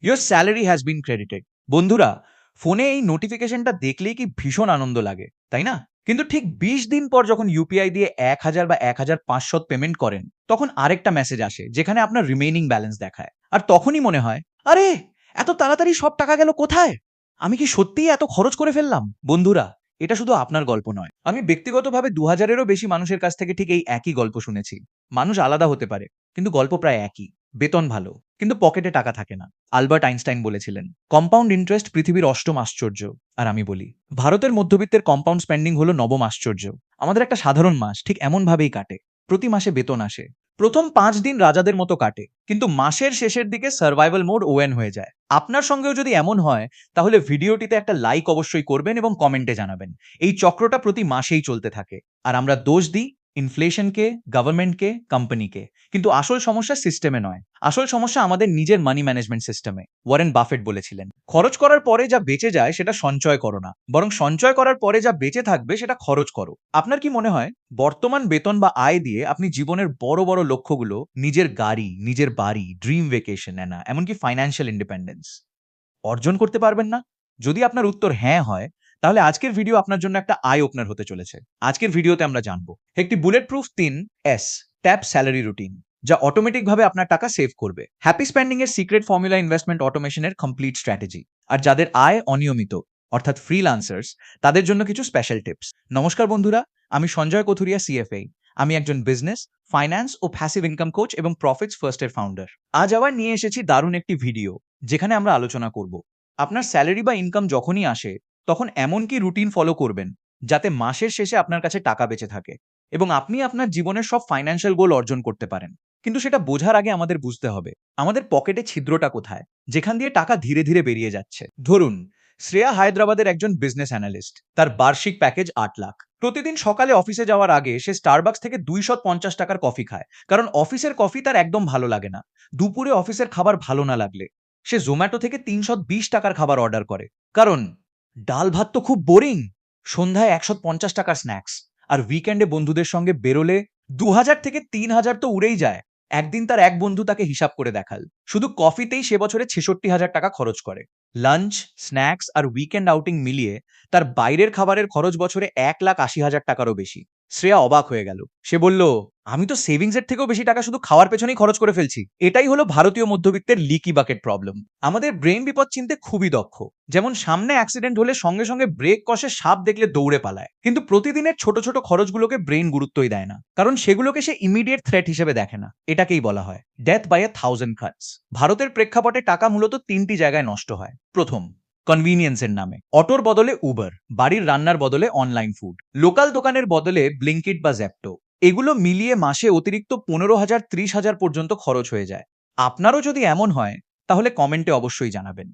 Your salary has been credited. বন্ধুরা, ফোনে এই নোটিফিকেশনটা দেখলেই কি ভীষণ আনন্দ লাগে, তাই না? কিন্তু ঠিক ২০ দিন পর যখন ইউপিআই দিয়ে ১,০০০ বা ১,৫০০ পেমেন্ট করেন, তখন আরেকটা মেসেজ আসে যেখানে আপনার রিমেইনিং ব্যালেন্স দেখায়। আর তখনই মনে হয়, আরে এত তাড়াতাড়ি সব টাকা গেল কোথায়? আমি কি সত্যিই এত খরচ করে ফেললাম? বন্ধুরা, এটা শুধু আপনার গল্প নয়। আমি ব্যক্তিগতভাবে ২০০০-এরও বেশি মানুষের কাছ থেকে ঠিক এই একই গল্প শুনেছি। মানুষ আলাদা হতে পারে, কিন্তু গল্প প্রায় একই। বেতন ভালো, কিন্তু পকেটে টাকা থাকে না। আলবার্ট আইনস্টাইন বলেছিলেন, কম্পাউন্ড ইন্টারেস্ট পৃথিবীর অষ্টম আশ্চর্য। আর আমি বলি, ভারতের মধ্যবিত্তের কম্পাউন্ড স্পেন্ডিং হলো নবম আশ্চর্য। আমাদের একটা সাধারণ মাস ঠিক এমন ভাবেই কাটে। প্রতি মাসে বেতন আসে, প্রথম ৫ দিন রাজাদের মতো কাটে, কিন্তু মাসের শেষের দিকে সার্ভাইভাল মোড ওএন হয়ে যায়। আপনার সঙ্গেও যদি এমন হয়, তাহলে ভিডিওটিতে একটা লাইক অবশ্যই করবেন এবং কমেন্টে জানাবেন। এই চক্রটা প্রতি মাসেই চলতে থাকে, আর আমরা দোষ দিই ইনফ্লেশনকে, গভর্নমেন্টকে, কোম্পানিকে। কিন্তু আসল সমস্যা সিস্টেমে নয়, আসল সমস্যা আমাদের নিজের মানি ম্যানেজমেন্ট সিস্টেমে। ওয়ারেন বাফেট বলেছিলেন, খরচ করার পরে যা বেঁচে যায় সেটা সঞ্চয় করো না, বরং সঞ্চয় করার পরে যা বেঁচে থাকবে সেটা খরচ করো। আপনার কি মনে হয় বর্তমান বেতন বা আয় দিয়ে আপনি জীবনের বড় বড় লক্ষ্যগুলো, নিজের গাড়ি, নিজের বাড়ি, ড্রিম ভেকেশন না এমনকি ফাইন্যান্সিয়াল ইন্ডিপেন্ডেন্স অর্জন করতে পারবেন না? যদি আপনার উত্তর হ্যাঁ হয়, তাহলে আজকের ভিডিও আপনার জন্য একটা আই ওপেনার হতে চলেছে। আজকের ভিডিওতে আমরা জানবো একটি বুলেট প্রুফ ৩S ট্যাপ স্যালারি রুটিন, যা অটোমেটিক ভাবে আপনার টাকা সেভ করবে। হ্যাপি স্পেন্ডিং এর সিক্রেট ফর্মুলা ইনভেস্টমেন্ট অটোমেশনের কমপ্লিট স্ট্র্যাটেজি। আর যাদের আয় অনিয়মিত, অর্থাৎ ফ্রিল্যান্সার্স, তাদের জন্য কিছু স্পেশাল টিপস। নমস্কার বন্ধুরা, আমি সঞ্জয় কথুরিয়া, সিএফএ। আমি একজন বিজনেস, ফাইন্যান্স ও প্যাসিভ ইনকাম কোচ এবং প্রফিটস ফার্স্ট এর ফাউন্ডার। আজ আবার নিয়ে এসেছি দারুণ একটি ভিডিও, যেখানে আমরা আলোচনা করব আপনার স্যালারি বা ইনকাম যখনই আসে, তখন এমন কি রুটিন ফলো করবেন যাতে মাসের শেষে আপনার কাছে টাকা বেঁচে থাকে এবং আপনি আপনার জীবনের সব ফাইন্যান্সিয়াল গোল অর্জন করতে পারেন। কিন্তু সেটা বোঝার আগে আমাদের বুঝতে হবে আমাদের পকেটে ছিদ্রটা কোথায়, যেখান দিয়ে টাকা ধীরে ধীরে বেরিয়ে যাচ্ছে। ধরুন, শ্রেয়া হায়দ্রাবাদের একজন বিজনেস অ্যানালিস্ট। তার বার্ষিক প্যাকেজ ৮ লাখ। প্রতিদিন সকালে অফিসে যাওয়ার আগে সে স্টারবাক্স থেকে ২৫০ টাকার কফি খায়, কারণ অফিসের কফি তার একদম ভালো লাগে না। দুপুরে অফিসের খাবার ভালো না লাগলে সে জোম্যাটো থেকে ৩২০ টাকার খাবার অর্ডার করে, কারণ ডাল ভাত তো খুব বোরিং। সন্ধ্যায় ১৫০ টাকার স্ন্যাক্স, আর উইকেন্ডে বন্ধুদের সঙ্গে বেরোলে ২০০০ থেকে ৩০০০ তো উড়েই যায়। একদিন তার এক বন্ধু তাকে হিসাব করে দেখাল, শুধু কফিতেই সে বছরে ৬৬,০০০ টাকা খরচ করে। লাঞ্চ, স্ন্যাক্স আর উইকেন্ড আউটিং মিলিয়ে তার বাইরের খাবারের খরচ বছরে ১,৮০,০০০ টাকারও বেশি। শ্রেয়া অবাক হয়ে গেল। সে বলল, আমি তো সেভিংসের থেকেও বেশি টাকা শুধু খাওয়ার পেছনেই খরচ করে ফেলছি। এটাই হলো ভারতীয় মধ্যবিত্তের লিকি বাকেট প্রবলেম। আমাদের ব্রেন বিপদ চিনতে খুবই দক্ষ। যেমন সামনে অ্যাক্সিডেন্ট হলে সঙ্গে সঙ্গে ব্রেক কষে সাপ দেখলে দৌড়ে পালায়, কিন্তু প্রতিদিনের ছোট ছোট খরচগুলোকে ব্রেন গুরুত্বই দেয় না, কারণ সেগুলোকে সে ইমিডিয়েট থ্রেট হিসেবে দেখে না। এটাকেই বলা হয় death by a thousand cuts. ভারতের প্রেক্ষাপটে টাকা মূলত ৩টি জায়গায় নষ্ট হয়। প্রথম, কনভিনিয়েন্সের নামে। অটোর বদলে উবার, বাড়ির রান্নার বদলে অনলাইন ফুড, লোকাল দোকানের বদলে ব্লিঙ্কিট বা জ্যাপটো। এগুলো মিলিয়ে মাসে অতিরিক্ত ১৫,০০০, ৩০,০০০ পর্যন্ত খরচ হয়ে যায়। আপনারও যদি এমন হয়, তাহলে কমেন্টে অবশ্যই জানাবেন।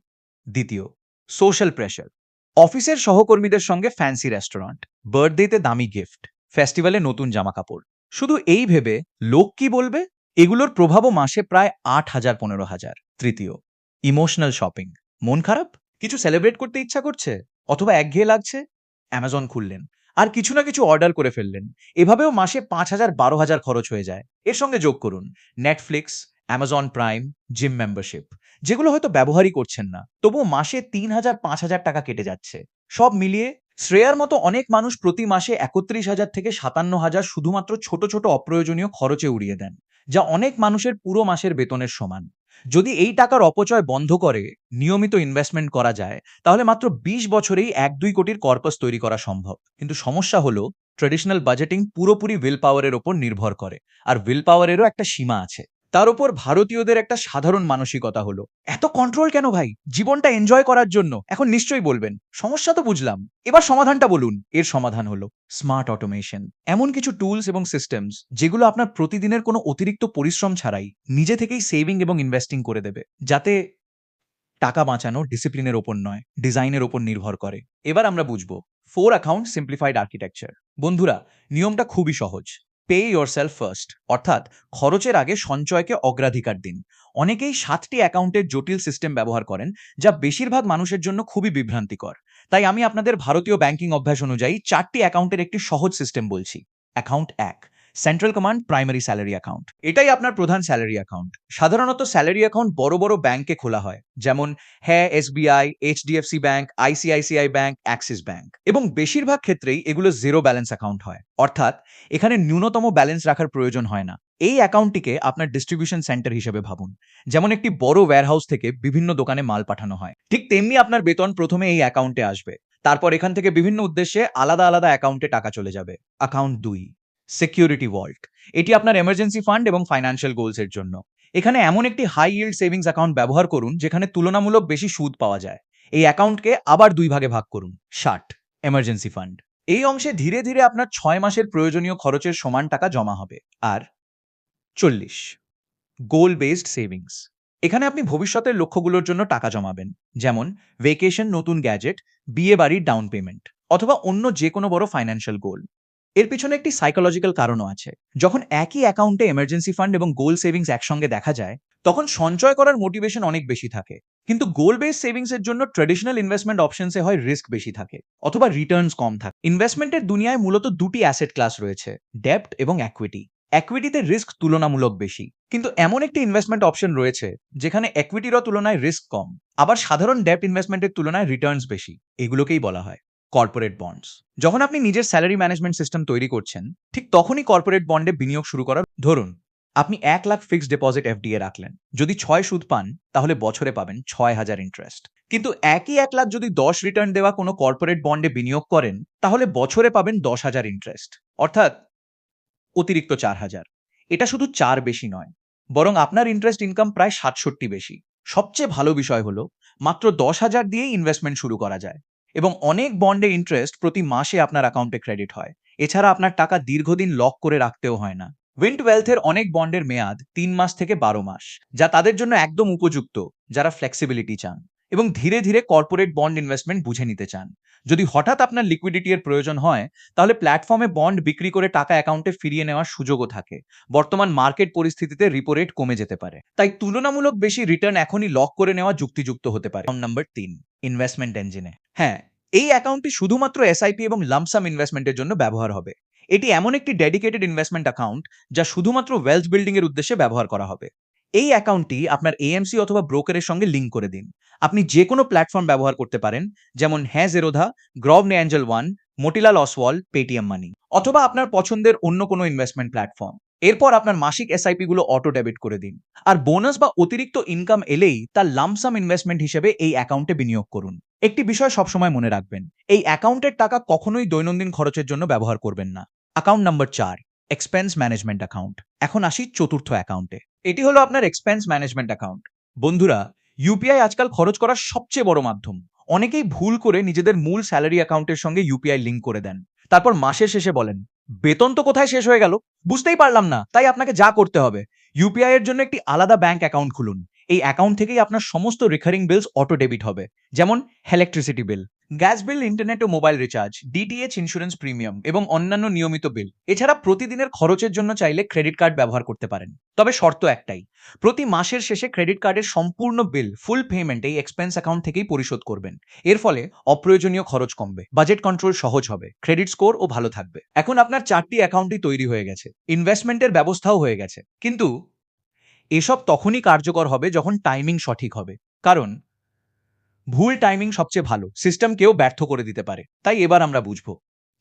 দ্বিতীয়, সোশ্যাল প্রেশার। অফিসের সহকর্মীদের সঙ্গে ফ্যান্সি রেস্টুরেন্ট, বার্থডেতে দামি গিফট, ফেস্টিভ্যালে নতুন জামা কাপড়। শুধু এই ভেবে লোক কি বলবে, এগুলোর প্রভাবও মাসে প্রায় ৮,০০০, ১৫,০০০। তৃতীয়, ইমোশনাল শপিং। মন খারাপ, কিছু সেলিব্রেট করতে ইচ্ছা করছে, অথবা একঘেয়ে লাগছে, অ্যামাজন খুললেন আর কিছু না কিছু অর্ডার করে ফেললেন। এভাবেও মাসে ৫,০০০, ১২,০০০ খরচ হয়ে যায়। এর সঙ্গে যোগ করুন Netflix, Amazon prime, gym membership, যেগুলো হয়তো ব্যবহারই করছেন না, তবুও মাসে ৩,০০০, ৫,০০০ টাকা কেটে যাচ্ছে। সব মিলিয়ে শ্রেয়ার মতো অনেক মানুষ প্রতি মাসে ৩১,০০০ থেকে ৫৭,০০০ শুধুমাত্র ছোট ছোট অপ্রয়োজনীয় খরচে উড়িয়ে দেন, যা অনেক মানুষের পুরো মাসের বেতনের সমান। যদি এই টাকার অপচয় বন্ধ করে নিয়মিত ইনভেস্টমেন্ট করা যায়, তাহলে মাত্র ২০ বছরেই ১-২ কোটির কর্পাস তৈরি করা সম্ভব। কিন্তু সমস্যা হলো, ট্রেডিশনাল বাজেটিং পুরোপুরি উইল পাওয়ারের ওপর নির্ভর করে, আর উইল পাওয়ারেরও একটা সীমা আছে। তার উপর ভারতীয়দের একটা সাধারণ মানসিকতা হলো, এত কন্ট্রোল কেন ভাই, জীবনটা এনজয় করার জন্য। এখন নিশ্চয়ই বলবেন, সমস্যা তো বুঝলাম, এবার সমাধানটা বলুন। এর সমাধান হলো স্মার্ট অটোমেশন। এমন কিছু টুলস এবং সিস্টেমস যেগুলো আপনার প্রতিদিনের কোনো অতিরিক্ত পরিশ্রম ছাড়াই নিজে থেকেই সেভিং এবং ইনভেস্টিং করে দেবে, যাতে টাকা বাঁচানো ডিসিপ্লিনের ওপর নয়, ডিজাইনের ওপর নির্ভর করে। এবার আমরা বুঝবো 4 অ্যাকাউন্ট সিম্পলিফাইড আর্কিটেকচার। বন্ধুরা, নিয়মটা খুবই সহজ। পে ইয়োরসেলফ ফার্স্ট, অর্থাৎ খরচের আগে সঞ্চয়কে অগ্রাধিকার দিন। অনেকেই 7টি অ্যাকাউন্টের জটিল সিস্টেম ব্যবহার করেন, যা বেশিরভাগ মানুষের জন্য খুবই বিভ্রান্তিকর। তাই আমি আপনাদের ভারতীয় ব্যাংকিং অভ্যাস অনুযায়ী 4টি অ্যাকাউন্টের একটি সহজ সিস্টেম বলছি। Account 1, central command primary salary account, এটাই আপনার প্রধান স্যালারি অ্যাকাউন্ট। সাধারণত স্যালারি অ্যাকাউন্ট বড় বড় ব্যাংকে খোলা হয়, যেমন SBI, HDFC bank, ICICI bank, Axis bank, এবং বেশিরভাগ ক্ষেত্রেই এগুলো জিরো ব্যালেন্স অ্যাকাউন্ট হয়, অর্থাৎ এখানে ন্যূনতম ব্যালেন্স রাখার প্রয়োজন হয় না। এই অ্যাকাউন্টটিকে আপনার ডিস্ট্রিবিউশন সেন্টার হিসেবে ভাবুন। যেমন একটি বড় ওয়্যারহাউস থেকে বিভিন্ন দোকানে মাল পাঠানো হয়, ঠিক তেমনি আপনার বেতন প্রথমে এই অ্যাকাউন্টে আসবে, তারপর এখান থেকে বিভিন্ন উদ্দেশ্যে আলাদা আলাদা অ্যাকাউন্টে টাকা চলে যাবে। Account 2, security vault. এটি আপনার এমার্জেন্সি ফান্ড এবং ফাইন্যান্সিয়াল গোলস এর জন্য। এখানে এমন একটি হাই ইল্ড সেভিংস অ্যাকাউন্ট ব্যবহার করুন যেখানে তুলনামূলক বেশি সুদ পাওয়া যায়। এই অ্যাকাউন্টকে আবার 2 ভাগে ভাগ করুন। 60, এমার্জেন্সি ফান্ড। এই অংশে ধীরে ধীরে আপনার 6 মাসের প্রয়োজনীয় খরচের সমান টাকা জমা হবে। আর 40, গোল বেসড সেভিংস। এখানে আপনি ভবিষ্যতের লক্ষ্যগুলোর জন্য টাকা জমাবেন, যেমন ভেকেশন, নতুন গ্যাজেট, বিয়ে বাড়ির ডাউন পেমেন্ট, অথবা অন্য যে কোনো বড় ফাইন্যান্সিয়াল গোল। এর পিছনে একটি সাইকোলজিক্যাল কারণও আছে। যখন একই অ্যাকাউন্টে এমার্জেন্সি ফান্ড এবং গোল সেভিংস একসঙ্গে দেখা যায়, তখন সঞ্চয় করার মোটিভেশন অনেক বেশি থাকে। কিন্তু গোল বেস সেভিংস এর জন্য ট্র্যাডিশনাল ইনভেস্টমেন্ট অপশনসে হয় রিস্ক বেশি থাকে, অথবা রিটার্নস কম থাকে। ইনভেস্টমেন্টের দুনিয়ায় মূলত দুটি অ্যাসেট ক্লাস রয়েছে, ডেপ্ট এবং অ্যাকুইটি। অ্যাকুইটিতে রিস্ক তুলনামূলক বেশি, কিন্তু এমন একটি ইনভেস্টমেন্ট অপশন রয়েছে যেখানে অ্যাকুইটিরও তুলনায় রিস্ক কম, আবার সাধারণ ডেপ্ট ইনভেস্টমেন্টের তুলনায় রিটার্নস বেশি। এগুলোকেই বলা হয় কর্পোরেট বন্ডস। যখন আপনি নিজের স্যালারি ম্যানেজমেন্ট সিস্টেম তৈরি করছেন, ঠিক তখনই কর্পোরেট বন্ডে বিনিয়োগ শুরু করার। ধরুন আপনি 1 লাখ ফিক্সড ডিপোজিট এফডিএ রাখলেন। যদি 6 সুদ পান, তাহলে বছরে পাবেন 6,000 ইন্টারেস্ট। কিন্তু একই 1 লাখ যদি 10 রিটার্ন দেওয়া কোনো কর্পোরেট বন্ডে বিনিয়োগ করেন, তাহলে বছরে পাবেন 10,000 ইন্টারেস্ট, অর্থাৎ অতিরিক্ত 4,000। এটা শুধু 4 বেশি নয়, বরং আপনার ইন্টারেস্ট ইনকাম প্রায় 67 বেশি। সবচেয়ে ভালো বিষয় হলো, মাত্র 10,000 দিয়েই ইনভেস্টমেন্ট শুরু করা যায়, এবং অনেক বন্ডে ইন্টারেস্ট প্রতি মাসে আপনার অ্যাকাউন্টে ক্রেডিট হয়। এছাড়া আপনার টাকা দীর্ঘদিন লক করে রাখতেও হয় না। উইন্ড ওয়েলথের অনেক বন্ডের মেয়াদ 3 মাস থেকে 12 মাস, যা তাদের জন্য একদম উপযুক্ত যারা ফ্লেক্সিবিলিটি চান এবং ধীরে ধীরে কর্পোরেট বন্ড ইনভেস্টমেন্ট বুঝে নিতে চান। যদি হঠাৎ আপনার লিকুইডিটি এর প্রয়োজন হয়, তাহলে প্ল্যাটফর্মে বন্ড বিক্রি করে টাকা অ্যাকাউন্টে ফিরিয়ে নেওয়ার সুযোগও থাকে। বর্তমান মার্কেট পরিস্থিতিতে রিপো রেট কমে যেতে পারে, তাই তুলনামূলক বেশি রিটার্ন এখনই লক করে নেওয়া যুক্তিযুক্ত হতে পারে। নাম্বার 3, ইনভেস্টমেন্ট এঞ্জিনে। হ্যাঁ, এই অ্যাকাউন্টটি শুধুমাত্র এসআইপি এবং লাম্পসাম ইনভেস্টমেন্টের জন্য ব্যবহার হবে। এটি এমন একটি ডেডিকেটেড ইনভেস্টমেন্ট অ্যাকাউন্ট যা শুধুমাত্র ওয়েলথ বিল্ডিং এর উদ্দেশ্যে ব্যবহার করা হবে। এই অ্যাকাউন্টটি আপনার এএমসি অথবা ব্রোকারের সঙ্গে লিঙ্ক করে দিন। আপনি যে কোনো প্ল্যাটফর্ম ব্যবহার করতে পারেন, যেমন জেরোধা, গ্রভনে Angel One, Motilal Oswal, Paytm Money, অথবা আপনার পছন্দের অন্য কোনো ইনভেস্টমেন্ট প্ল্যাটফর্ম। এরপর আপনার মাসিক এসআইপি গুলো অটো ডেবিট করে দিন, আর বোনাস বা অতিরিক্ত ইনকাম এলেই তার লাম্পসাম ইনভেস্টমেন্ট হিসেবে এই অ্যাকাউন্টে বিনিয়োগ করুন। একটি বিষয় সবসময় মনে রাখবেন, এই অ্যাকাউন্টের টাকা কখনোই দৈনন্দিন খরচের জন্য ব্যবহার করবেন না। Account number 4, expense management account. এখন আসি চতুর্থ অ্যাকাউন্টে। এটি হলো আপনার এক্সপেন্স ম্যানেজমেন্ট অ্যাকাউন্ট। বন্ধুরা, ইউপিআই আজকাল খরচ করার সবচেয়ে বড় মাধ্যম। অনেকেই ভুল করে নিজেদের মূল স্যালারি অ্যাকাউন্টের সঙ্গে ইউপিআই লিঙ্ক করে দেন, তারপর মাসের শেষে বলেন, বেতন তো কোথায় শেষ হয়ে গেল, বুঝতেই পারলাম না। তাই আপনাকে যা করতে হবে, ইউপিআই এর জন্য একটি আলাদা ব্যাংক অ্যাকাউন্ট খুলুন। এই অ্যাকাউন্ট থেকেই আপনার সমস্ত রিকারিং বিলস অটো ডেবিট হবে, যেমন electricity bill, gas bill, internet ও mobile recharge, DTH, insurance premium এবং অন্যান্য নিয়মিত বিল। এছাড়া প্রতিদিনের খরচের জন্য চাইলে ক্রেডিট কার্ড ব্যবহার করতে পারেন, তবে শর্ত একটাই, প্রতি মাসের শেষে ক্রেডিট কার্ডের সম্পূর্ণ বিল ফুল পেমেন্ট এই এক্সপেন্স অ্যাকাউন্ট থেকেই পরিশোধ করবেন। এর ফলে অপ্রয়োজনীয় খরচ কমবে, বাজেট কন্ট্রোল সহজ হবে, ক্রেডিট স্কোর ও ভালো থাকবে। এখন আপনার 4টি অ্যাকাউন্টই তৈরি হয়ে গেছে, ইনভেস্টমেন্টের ব্যবস্থাও হয়ে গেছে, কিন্তু এসব তখনই কার্যকর হবে যখন টাইমিং সঠিক হবে। কারণ ভুল টাইমিং সবচেয়ে ভালো সিস্টেমকেও ব্যর্থ করে দিতে পারে। তাই এবার আমরা বুঝবো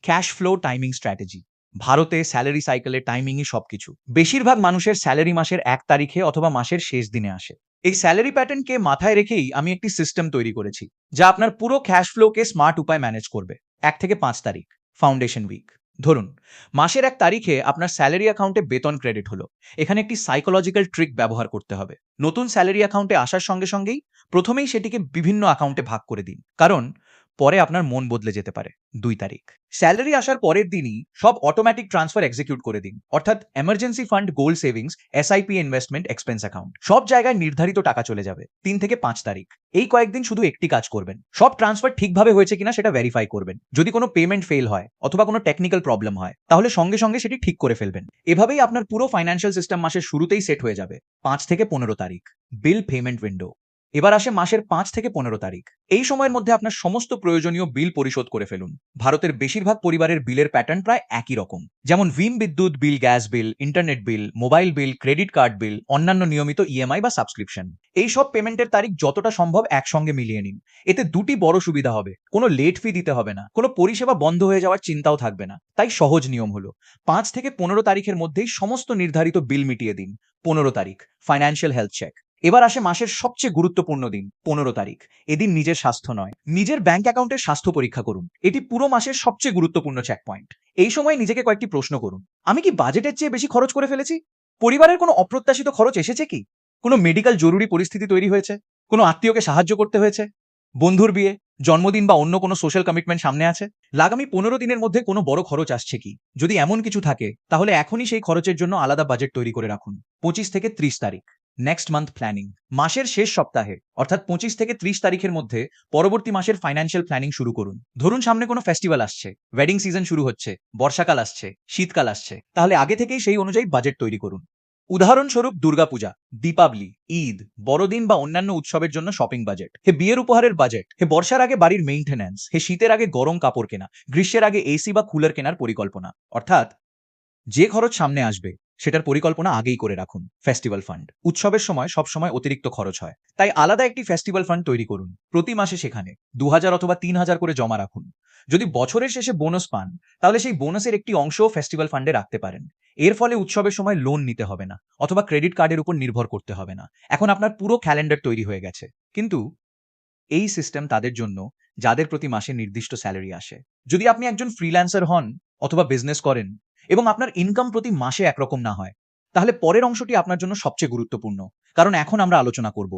ক্যাশ ফ্লো টাইমিং স্ট্র্যাটেজি। ভারতে স্যালারি সাইকেলের টাইমিংই সবকিছু। বেশিরভাগ মানুষের স্যালারি মাসের 1 তারিখে অথবা মাসের শেষ দিনে আসে। এই স্যালারি প্যাটার্নকে মাথায় রেখেই আমি একটি সিস্টেম তৈরি করেছি, যা আপনার পুরো ক্যাশ ফ্লোকে স্মার্ট উপায় ম্যানেজ করবে। 1 থেকে 5 তারিখ, ফাউন্ডেশন উইক। ধরুন মাসের 1 তারিখে আপনার স্যালারি অ্যাকাউন্টে বেতন ক্রেডিট হলো। এখানে একটি সাইকোলজিক্যাল ট্রিক ব্যবহার করতে হবে। নতুন স্যালারি অ্যাকাউন্টে আসার সঙ্গে সঙ্গেই প্রথমেই সেটিকে বিভিন্ন অ্যাকাউন্টে ভাগ করে দিন, কারণ পরে আপনার মন বদলে যেতে পারে। 2 তারিখ, স্যালারি আসার পরের দিনই সব অটোমেটিক ট্রান্সফার এক্সিকিউট করে দিন, অর্থাৎ emergency fund, goal savings, SIP, investment, expense account, সব জায়গায় নির্ধারিত টাকা চলে যাবে। 3 থেকে 5 তারিখ, এই কয়েকদিন শুধু একটি কাজ করবেন, সব ট্রান্সফার ঠিকভাবে হয়েছে কিনা সেটা ভেরিফাই করবেন। যদি কোনো পেমেন্ট ফেল হয় অথবা কোনো টেকনিক্যাল প্রবলেম হয়, তাহলে সঙ্গে সঙ্গে সেটি ঠিক করে ফেলবেন। এভাবেই আপনার পুরো ফাইন্যান্সিয়াল সিস্টেম মাসের শুরুতেই সেট হয়ে যাবে। 5 থেকে 15 তারিখ, বিল পেমেন্ট উইন্ডো। এবার আসে মাসের 5 থেকে 15 তারিখ। এই সময়ের মধ্যে আপনার সমস্ত প্রয়োজনীয় বিল পরিশোধ করে ফেলুন। ভারতের বেশিরভাগ পরিবারের বিলের প্যাটার্ন প্রায় একই রকম, যেমন ভিম বিদ্যুৎ bill, gas bill, internet bill, mobile bill, credit card bill, অন্যান্য নিয়মিত ইএমআই বা সাবস্ক্রিপশন। এই সব পেমেন্টের তারিখ যতটা সম্ভব একসঙ্গে মিলিয়ে নিন। এতে দুটি বড় সুবিধা হবে, কোনো লেট ফি দিতে হবে না, কোনো পরিষেবা বন্ধ হয়ে যাওয়ার চিন্তাও থাকবে না। তাই সহজ নিয়ম হলো 5 থেকে 15 তারিখের মধ্যেই সমস্ত নির্ধারিত বিল মিটিয়ে দিন। 15 তারিখ ফাইন্যান্সিয়াল হেলথ চেক। এবার আসে মাসের সবচেয়ে গুরুত্বপূর্ণ দিন, 15 তারিখ। এদিন নিজের স্বাস্থ্য নয়, নিজের ব্যাংক অ্যাকাউন্টের স্বাস্থ্য পরীক্ষা করুন। এটি পুরো মাসের সবচেয়ে গুরুত্বপূর্ণ চেক পয়েন্ট। এই সময় নিজেকে কয়েকটি প্রশ্ন করুন। আমি কি বাজেটের চেয়ে বেশি খরচ করে ফেলেছি? পরিবারের কোনো অপ্রত্যাশিত খরচ এসেছে কি? কোনো মেডিকেল জরুরি পরিস্থিতি তৈরি হয়েছে? কোনো আত্মীয়কে সাহায্য করতে হয়েছে? বন্ধুর বিয়ে, জন্মদিন বা অন্য কোনো সোশ্যাল কমিটমেন্ট সামনে আছে? আগামী 15 দিনের মধ্যে কোনো বড় খরচ আসছে কি? যদি এমন কিছু থাকে, তাহলে এখনই সেই খরচের জন্য আলাদা বাজেট তৈরি করে রাখুন। 25 থেকে 30 তারিখ নেক্সট মান্থ প্ল্যানিং। মাসের শেষ সপ্তাহে অর্থাৎ 25 থেকে 30 তারিখের মধ্যে পরবর্তী মাসের ফাইন্যান্সিয়াল প্ল্যানিং শুরু করুন। ধরুন সামনে কোনো ফেস্টিভ্যাল আসছে, ওয়েডিং সিজন শুরু হচ্ছে, বর্ষাকাল আসছে, শীতকাল আসছে, তাহলে আগে থেকেই সেই অনুযায়ী বাজেট তৈরি করুন। উদাহরণস্বরূপ দুর্গাপূজা, দীপাবলি, ঈদ, বড়দিন বা অন্যান্য উৎসবের জন্য শপিং বাজেট, হে বিয়ের উপহারের বাজেট, হে বর্ষার আগে বাড়ির মেইনটেন্যান্স, হে শীতের আগে গরম কাপড় কেনা, গ্রীষ্মের আগে এসি বা কুলার কেনার পরিকল্পনা। অর্থাৎ যে খরচ সামনে আসবে সেটার পরিকল্পনা আগেই করে রাখুন। ফেস্টিভ্যাল ফান্ড, উৎসবের সময় সবসময় অতিরিক্ত খরচ হয়, তাই আলাদা একটি ফেস্টিভ্যাল ফান্ড তৈরি করুন। প্রতি মাসে সেখানে 2000 অথবা 3000 করে জমা রাখুন। যদি বছরের শেষে বোনাস পান, তাহলে সেই বোনাসের একটি অংশও ফেস্টিভ্যাল ফান্ডে রাখতে পারেন। এর ফলে উৎসবের সময় লোন নিতে হবে না অথবা ক্রেডিট কার্ডের উপর নির্ভর করতে হবে না। এখন আপনার পুরো ক্যালেন্ডার তৈরি হয়ে গেছে। কিন্তু এই সিস্টেম তাদের জন্য যাদের প্রতি মাসে নির্দিষ্ট স্যালারি আসে। যদি আপনি একজন ফ্রিল্যান্সার হন অথবা বিজনেস করেন এবং আপনার ইনকাম প্রতি মাসে একরকম না হয়, তাহলে পরের অংশটি আপনার জন্য সবচেয়ে গুরুত্বপূর্ণ, কারণ এখন আমরা আলোচনা করব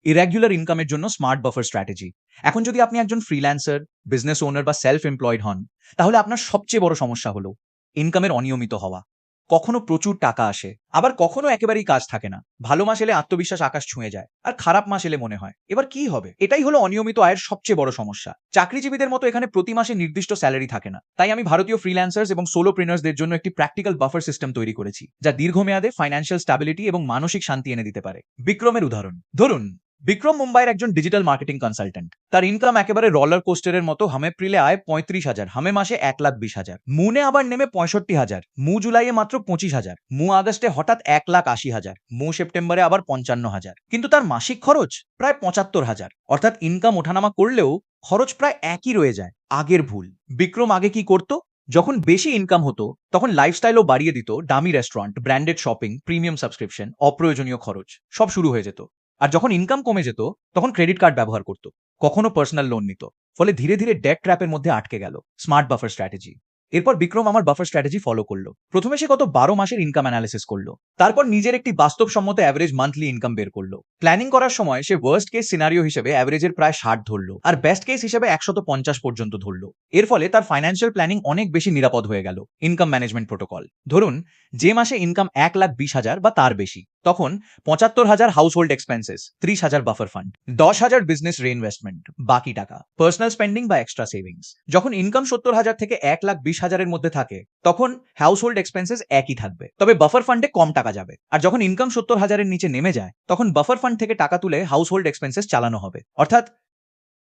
ইরেগুলার ইনকামের জন্য স্মার্ট বাফার স্ট্র্যাটেজি। এখন যদি আপনি একজন ফ্রিল্যান্সার, বিজনেস ওনার বা সেলফ এমপ্লয়েড হন, তাহলে আপনার সবচেয়ে বড় সমস্যা হলো ইনকামের অনিয়মিত হওয়া। কখনো প্রচুর টাকা আসে, আবার কখনো একেবারেই কাজ থাকে না। ভালো মাস এলে আত্মবিশ্বাস আকাশ ছুঁয়ে যায়, আর খারাপ মাস এলে মনে হয় এবার কি হবে। এটাই হলো অনিয়মিত আয়ের সবচেয়ে বড় সমস্যা। চাকরিজীবীদের মতো এখানে প্রতি মাসে নির্দিষ্ট স্যালারি থাকে না। তাই আমি ভারতীয় ফ্রিল্যান্সার্স এবং সোলোপ্রেনার্সদের জন্য একটি প্র্যাকটিক্যাল বাফার সিস্টেম তৈরি করেছি, যা দীর্ঘমেয়াদে ফাইন্যান্সিয়াল স্ট্যাবিলিটি এবং মানসিক শান্তি এনে দিতে পারে। বিক্রমের উদাহরণ ধরুন। বিক্রম মুম্বাইয়ের একজন ডিজিটাল মার্কেটিং কনসালটেন্ট। তার ইনকাম একেবারে রলার কোস্টারের মতো। হামে এপ্রিলে আয় 35,000, হামে মাসে 1,20,000, মুনে আবার নেমে 65,000, মু জুলাইয়ে মাত্র 25,000, মু আগস্টে হঠাৎ 1,80,000, মু সেপ্টেম্বরে আবার 55,000। কিন্তু তার মাসিক খরচ প্রায় 75,000। অর্থাৎ ইনকাম ওঠানামা করলেও খরচ প্রায় একই রয়ে যায়। আগের ভুল। বিক্রম আগে কি করত? যখন বেশি ইনকাম হতো তখন লাইফস্টাইলও বাড়িয়ে দিত। দামি restaurant, branded shopping, premium subscription, অপ্রয়োজনীয় খরচ সব শুরু হয়ে যেত। আর যখন ইনকাম কমে যেত তখন ক্রেডিট কার্ড ব্যবহার করত, কখনো পার্সোনাল লোন নিত। ফলে ধীরে ধীরে ডেট ট্র্যাপের মধ্যে আটকে গেল। Smart buffer strategy. এরপর বিক্রম আমার বাফার স্ট্র্যাটেজি ফলো করলো। প্রথমে সে গত 12 মাসের ইনকাম অ্যানালিসিস করলো, তারপর নিজের একটি বাস্তবসম্মত অ্যাভারেজ মান্থলি ইনকাম বের করলো। প্ল্যানিং করার সময় সে ওয়ার্স্ট কেস সিনারিও হিসেবে অ্যাভারেজের প্রায় 60 ধরলো, আর বেস্ট কেস হিসেবে 150 পর্যন্ত ধরলো। এর ফলে তার ফাইন্যান্সিয়াল প্ল্যানিং অনেক বেশি নিরাপদ হয়ে গেল। Income management protocol. ধরুন যে মাসে ইনকাম 1,20,000 বা তার বেশি, তখন 75,000 house hold expenses, 30,000 buffer fund, 10,000 business reinvestment, বাকি টাকা পার্সোনাল স্পেন্ডিং বা এক্সট্রা সেভিংস। যখন ইনকাম 70,000 থেকে 1,20,000 মধ্যে থাকে, তখন হাউস হোল্ড এক্সপেন্সেস একই থাকবে, তবে বাফার ফান্ডে কম টাকা যাবে। আর যখন ইনকাম 70,000 নিচে নেমে যায়, তখন বাফার ফান্ড থেকে টাকা তুলে হাউস হোল্ড এক্সপেন্সেস চালানো হবে। অর্থাৎ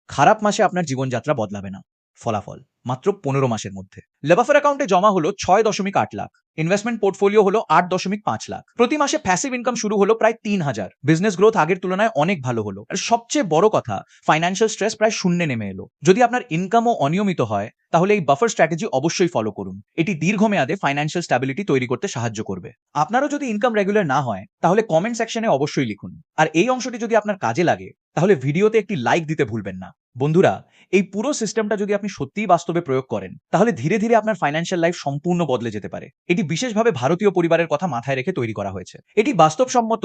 খারাপ মাসে আপনার জীবনযাত্রা বদলাবে না। ফলাফল মাত্র 15 মাসের মধ্যে লেবাফার অ্যাকাউন্টে জমা হলো 6.8 লাখ, ইনভেস্টমেন্ট পোর্টফোলিও হলো 8.5 লাখ, প্রতি মাসে প্যাসিভ ইনকাম শুরু হলো প্রায় 3,000। বিজনেস গ্রোথ আগের তুলনায় অনেক ভালো হলো। আর সবচেয়ে বড় কথা, ফাইন্যান্সিয়াল স্ট্রেস প্রায় শূন্যে নেমে এলো। যদি আপনার ইনকামও অনিয়মিত হয়, তাহলে এই বাফার স্ট্র্যাটেজি অবশ্যই ফলো করুন। এটি দীর্ঘমেয়াদে ফাইন্যান্সিয়াল স্ট্যাবিলিটি তৈরি করতে সাহায্য করবে। আপনারও যদি ইনকাম রেগুলার না হয়, তাহলে কমেন্ট সেকশনে অবশ্যই লিখুন। আর এই অংশটি যদি আপনার কাজে লাগে, তাহলে ভিডিওতে একটি লাইক দিতে ভুলবেন না। বন্ধুরা, এই পুরো সিস্টেমটা যদি আপনি সত্যিই বাস্তবে প্রয়োগ করেন, তাহলে ধীরে ধীরে আপনার ফাইন্যান্সিয়াল লাইফ সম্পূর্ণ বদলে যেতে পারে। এটি বিশেষভাবে ভারতীয় পরিবারের কথা মাথায় রেখে তৈরি করা হয়েছে। এটি বাস্তবসম্মত,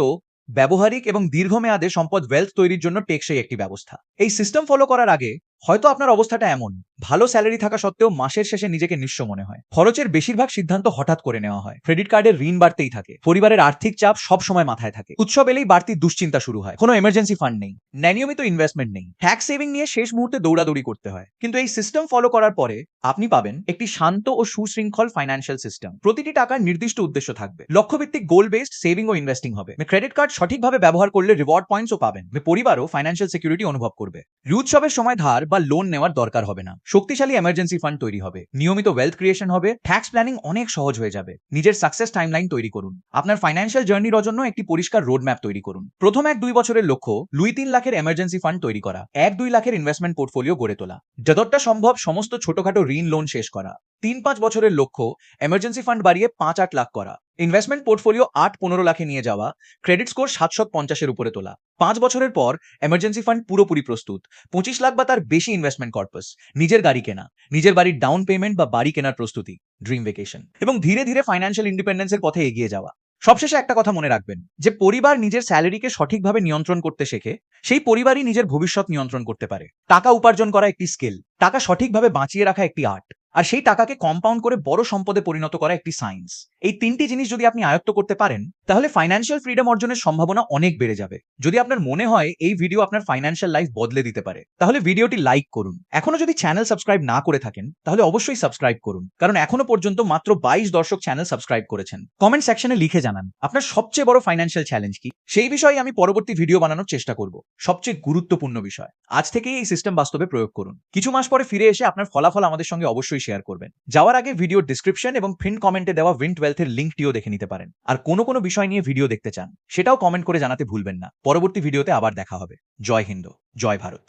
ব্যবহারিক এবং দীর্ঘমেয়াদে সম্পদ ওয়েলথ তৈরির জন্য টেকসই একটি ব্যবস্থা। এই সিস্টেম ফলো করার আগে হয়তো আপনার অবস্থাটা এমন ভালো স্যালারি থাকা সত্ত্বেও মাসের শেষে নিজেকে নিঃস্ব মনে হয়। খরচের বেশিরভাগ সিদ্ধান্ত হঠাৎ করে নেওয়া হয়। ক্রেডিট কার্ডের ঋণ বাড়তেই থাকে। পরিবারের আর্থিক চাপ সব সময় মাথায় থাকে। উৎসব এলেই বাড়তি দুশ্চিন্তা শুরু হয়। কোনো এমার্জেন্সি ফান্ড নেই, নিয়মিত ইনভেস্টমেন্ট নেই। ট্যাক্স সেভিং নিয়ে শেষ মুহূর্তে দৌড়াদৌড়ি করতে হয়। কিন্তু এই সিস্টেম ফলো করার পরে আপনি পাবেন একটি শান্ত ও সুশৃঙ্খল ফাইন্যান্সিয়াল সিস্টেম। প্রতিটি টাকার নির্দিষ্ট উদ্দেশ্য থাকবে। লক্ষ্যভিত্তিক গোল বেসড সেভিং ও ইনভেস্টিং হবে। ক্রেডিট কার্ড সঠিকভাবে ব্যবহার করলে রিওয়ার্ড পয়েন্টসও পাবেন। পরিবারও ফাইন্যান্সিয়াল সিকিউরিটি অনুভব করবে। উৎসবের সময় ধার বা লোন নেওয়ার দরকার হবে না। শক্তিশালী এমার্জেন্সি ফান্ড তৈরি হবে। নিয়মিত ওয়েলথ ক্রিয়েশন হবে। ট্যাক্স প্ল্যানিং অনেক সহজ হয়ে যাবে। নিজের সাকসেস টাইমলাইন তৈরি করুন। আপনার ফাইন্যান্সিয়াল জার্নির জন্য একটি পরিষ্কার রোড ম্যাপ তৈরি করুন। প্রথম 1-2 বছরের লক্ষ্য 2-3 লাখের এমার্জেন্সি ফান্ড তৈরি করা, 1-2 লাখের ইনভেস্টমেন্ট পোর্টফোলিও গড়ে তোলা, যতটা সম্ভব সমস্ত ছোটখাটো ঋণ লোন শেষ করা। 3-5 বছরের লক্ষ্য এমার্জেন্সি ফান্ড বাড়িয়ে 5-8 লাখ করা, ইনভেস্টমেন্ট পোর্টফোলিও 8-15 লাখে নিয়ে যাওয়া, ক্রেডিট স্কোর 750-এর উপরে তোলা। 5 বছরের পর এমার্জেন্সি ফান্ড পুরোপুরি প্রস্তুত। 25 লাখ বা তার বেশি ইনভেস্টমেন্ট কর্পাস, নিজের গাড়ি কেনা, নিজের বাড়ির ডাউন পেমেন্ট বা বাড়ি কেনার প্রস্তুতি, ড্রিম ভেকেশন, এবং ধীরে ধীরে ফাইন্যান্সিয়াল ইন্ডিপেন্ডেন্সের পথে এগিয়ে যাওয়া। সবশেষে একটা কথা মনে রাখবেন, যে পরিবার নিজের স্যালারিকে সঠিকভাবে নিয়ন্ত্রণ করতে শেখে, সেই পরিবারই নিজের ভবিষ্যৎ নিয়ন্ত্রণ করতে পারে। টাকা উপার্জন করা একটি স্কিল, টাকা সঠিকভাবে বাঁচিয়ে রাখা একটি আর্ট, আর সেই টাকাকে কম্পাউন্ড করে বড় সম্পদে পরিণত করা একটি সায়েন্স। এই 3টি জিনিস যদি আপনি আয়ত্ত করতে পারেন, তাহলে ফাইন্যান্সিয়াল ফ্রিডম অর্জনের সম্ভাবনা অনেক বেড়ে যাবে। যদি আপনার মনে হয় এই ভিডিও আপনার ফাইন্যান্সিয়াল লাইফ বদলে দিতে পারে, তাহলে ভিডিওটি লাইক করুন। এখনো যদি চ্যানেল সাবস্ক্রাইব না করে থাকেন, তাহলে অবশ্যই সাবস্ক্রাইব করুন, কারণ এখনো পর্যন্ত মাত্র 22 দর্শক চ্যানেল সাবস্ক্রাইব করেছেন। কমেন্ট সেকশনে লিখে জানান আপনার সবচেয়ে বড় ফাইন্যান্সিয়াল চ্যালেঞ্জ কি। সেই বিষয়ে আমি পরবর্তী ভিডিও বানানোর চেষ্টা করব। সবচেয়ে গুরুত্বপূর্ণ বিষয়, আজ থেকেই এই সিস্টেম বাস্তবে প্রয়োগ করুন। কিছু মাস পরে ফিরে এসে আপনার ফলাফল আমাদের সঙ্গে অবশ্যই শেয়ার করবেন। যাওয়ার আগে ভিডিওর ডিসক্রিপশন এবং পিন কমেন্টে দেওয়া Win12 এর লিঙ্কটিও দেখে নিতে পারেন। আর কোনো বিষয় নিয়ে ভিডিও দেখতে চান, সেটাও কমেন্ট করে জানাতে ভুলবেন না। পরবর্তী ভিডিওতে আবার দেখা হবে। জয় হিন্দ, জয় ভারত।